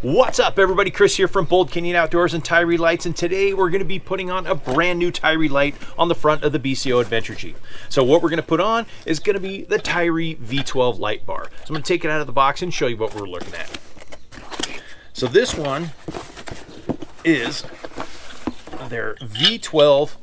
What's up everybody, Chris here from Bold Canyon Outdoors and Tyri Lights, and today we're going to be putting on a brand new Tyri light on the front of the BCO Adventure Jeep. So what we're going to put on is going to be the Tyree V12 light bar. So I'm going to take it out of the box and show you what we're looking at. So this one is their V12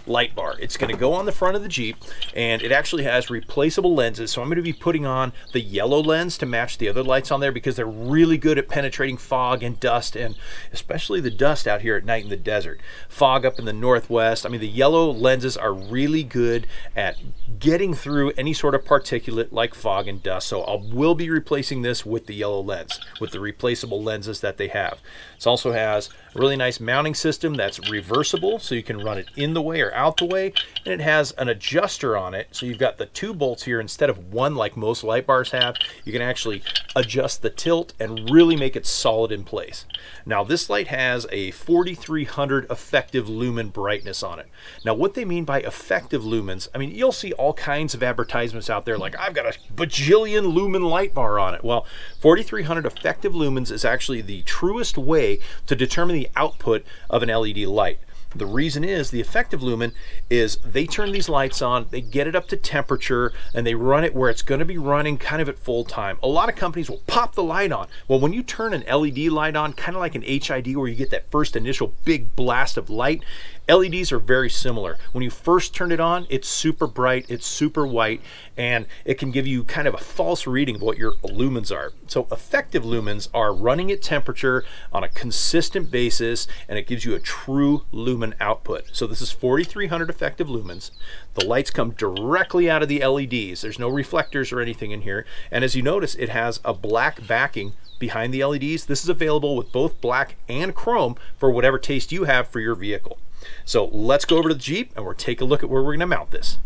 light bar. It's going to go on the front of the Jeep, and it actually has replaceable lenses. So I'm going to be putting on the yellow lens to match the other lights on there because they're really good at penetrating fog and dust, and especially the dust out here at night in the desert. Fog up in the northwest. I mean, the yellow lenses are really good at getting through any sort of particulate like fog and dust. So I will be replacing this with the yellow lens, with the replaceable lenses that they have. It also has a really nice mounting system that's reversible, so you can run it in the way or out the way, and it has an adjuster on it, so you've got the two bolts here instead of one like most light bars have. You can actually adjust the tilt and really make it solid in place. Now this light has a 4300 effective lumen brightness on it. Now what they mean by effective lumens, I mean, you'll see all kinds of advertisements out there like, I've got a bajillion lumen light bar on it. Well, 4300 effective lumens is actually the truest way to determine the output of an LED light. The reason is the effective lumen is they turn these lights on, they get it up to temperature, and they run it where it's going to be running kind of at full time. A lot of companies will pop the light on. Well, when you turn an LED light on, kind of like an HID where you get that first initial big blast of light, LEDs are very similar. When you first turn it on, it's super bright, it's super white, and it can give you kind of a false reading of what your lumens are. So effective lumens are running at temperature on a consistent basis, and it gives you a true lumen output. So this is 4300 effective lumens. The lights come directly out of the LEDs. There's no reflectors or anything in here. And as you notice, it has a black backing behind the LEDs. This is available with both black and chrome for whatever taste you have for your vehicle. So let's go over to the Jeep and we'll take a look at where we're going to mount this.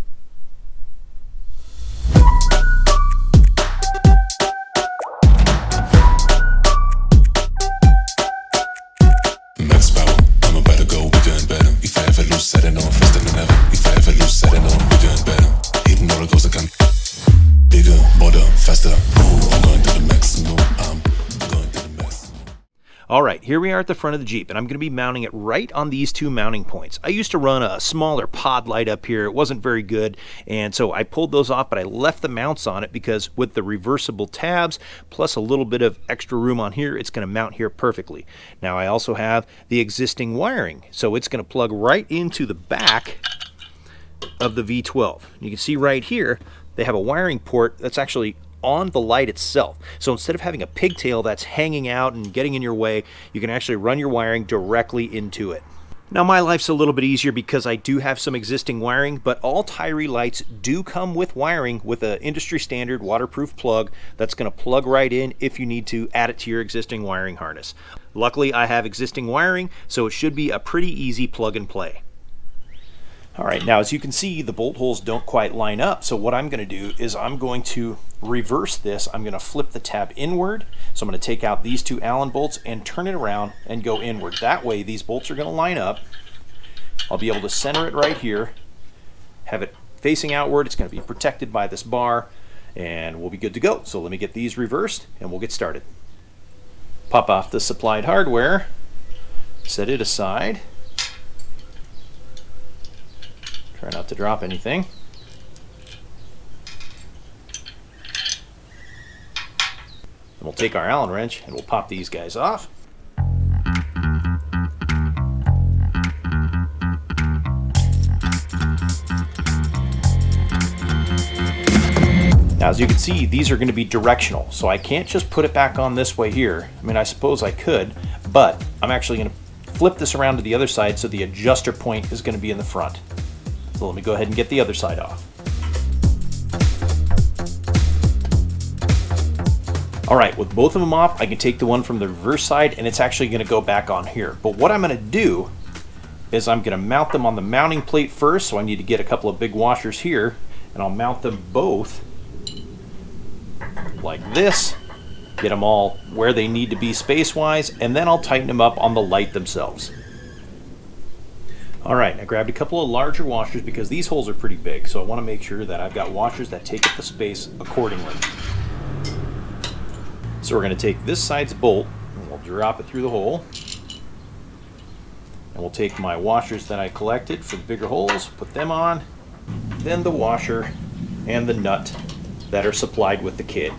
Max power, I'm about to go, we're doing better. If I ever lose, set it on faster than ever. If I ever lose, set it on, we're doing better. Hitting all the goals I can. Bigger, bolder, faster. I'm going to the maximum. I'm going to the maximum. All right, here we are at the front of the Jeep, and I'm going to be mounting it right on these two mounting points. I used to run a smaller pod light up here. It wasn't very good, and so I pulled those off, but I left the mounts on it because with the reversible tabs, plus a little bit of extra room on here, it's going to mount here perfectly. Now I also have the existing wiring, so it's going to plug right into the back of the V12. You can see right here, they have a wiring port that's actually on the light itself. So instead of having a pigtail that's hanging out and getting in your way, you can actually run your wiring directly into it. Now my life's a little bit easier because I do have some existing wiring, but all Tyri lights do come with wiring with an industry standard waterproof plug that's going to plug right in if you need to add it to your existing wiring harness. Luckily I have existing wiring, so it should be a pretty easy plug and play. All right, now as you can see, the bolt holes don't quite line up. So what I'm going to do is I'm going to reverse this. I'm going to flip the tab inward. So I'm going to take out these two Allen bolts and turn it around and go inward. That way these bolts are going to line up. I'll be able to center it right here, have it facing outward. It's going to be protected by this bar, and we'll be good to go. So let me get these reversed and we'll get started. Pop off the supplied hardware, set it aside. Try not to drop anything. And we'll take our Allen wrench and we'll pop these guys off. Now as you can see, these are going to be directional, so I can't just put it back on this way here. I mean, I suppose I could, but I'm actually going to flip this around to the other side so the adjuster point is going to be in the front. So let me go ahead and get the other side off. All right, with both of them off, I can take the one from the reverse side and it's actually going to go back on here. But what I'm going to do is I'm going to mount them on the mounting plate first. So I need to get a couple of big washers here, and I'll mount them both like this, get them all where they need to be space-wise, and then I'll tighten them up on the light themselves. All right, I grabbed a couple of larger washers because these holes are pretty big, so I want to make sure that I've got washers that take up the space accordingly. So we're going to take this side's bolt and we'll drop it through the hole. And we'll take my washers that I collected for the bigger holes, put them on, then the washer and the nut that are supplied with the kit.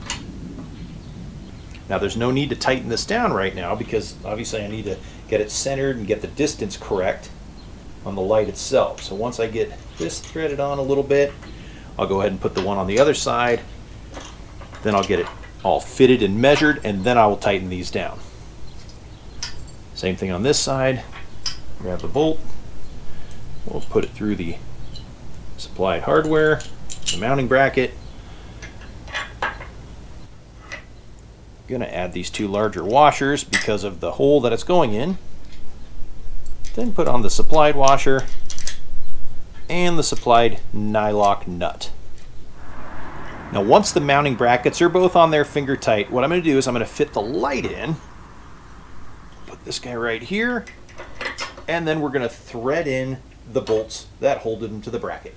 Now there's no need to tighten this down right now because obviously I need to get it centered and get the distance correct on the light itself. So once I get this threaded on a little bit, I'll go ahead and put the one on the other side. Then I'll get it all fitted and measured, and then I will tighten these down. Same thing on this side. Grab the bolt. We'll put it through the supplied hardware, the mounting bracket. Gonna add these two larger washers because of the hole that it's going in. Then put on the supplied washer and the supplied nylock nut. Now once the mounting brackets are both on there finger tight, what I'm going to do is I'm going to fit the light in. Put this guy right here, and then we're going to thread in the bolts that hold it into the bracket.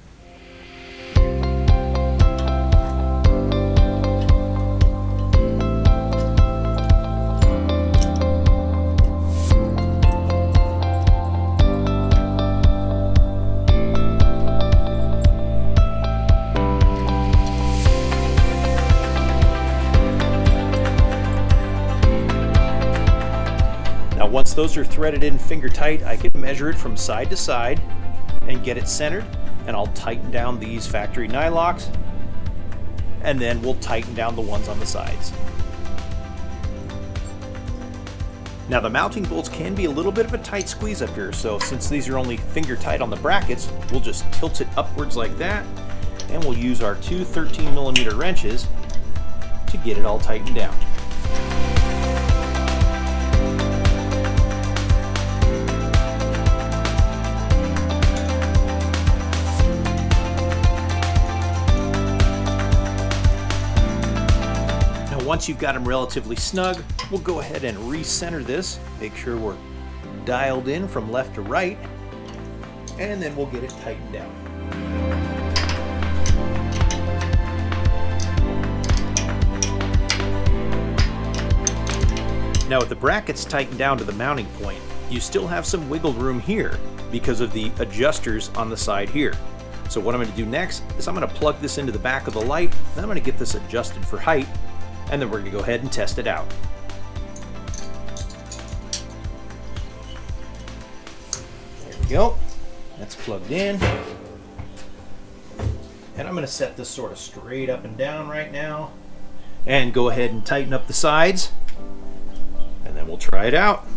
Once those are threaded in finger tight, I can measure it from side to side and get it centered, and I'll tighten down these factory nylocks, and then we'll tighten down the ones on the sides. Now the mounting bolts can be a little bit of a tight squeeze up here, so since these are only finger tight on the brackets, we'll just tilt it upwards like that, and we'll use our two 13mm wrenches to get it all tightened down. Once you've got them relatively snug, we'll go ahead and recenter this, make sure we're dialed in from left to right, and then we'll get it tightened down. Now with the brackets tightened down to the mounting point, you still have some wiggle room here because of the adjusters on the side here. So what I'm going to do next is I'm going to plug this into the back of the light, then I'm going to get this adjusted for height, and then we're going to go ahead and test it out. There we go. That's plugged in. And I'm going to set this sort of straight up and down right now. And go ahead and tighten up the sides. And then we'll try it out.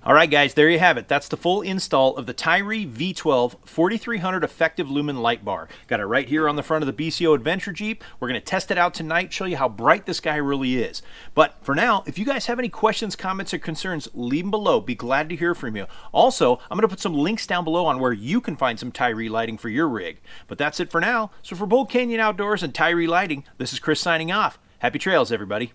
Alright guys, there you have it. That's the full install of the Tyree V12 4300 effective lumen light bar. Got it right here on the front of the BCO Adventure Jeep. We're going to test it out tonight, show you how bright this guy really is. But for now, if you guys have any questions, comments, or concerns, leave them below. Be glad to hear from you. Also, I'm going to put some links down below on where you can find some Tyree lighting for your rig. But that's it for now. So for Bold Canyon Outdoors and Tyree Lighting, this is Chris signing off. Happy trails, everybody.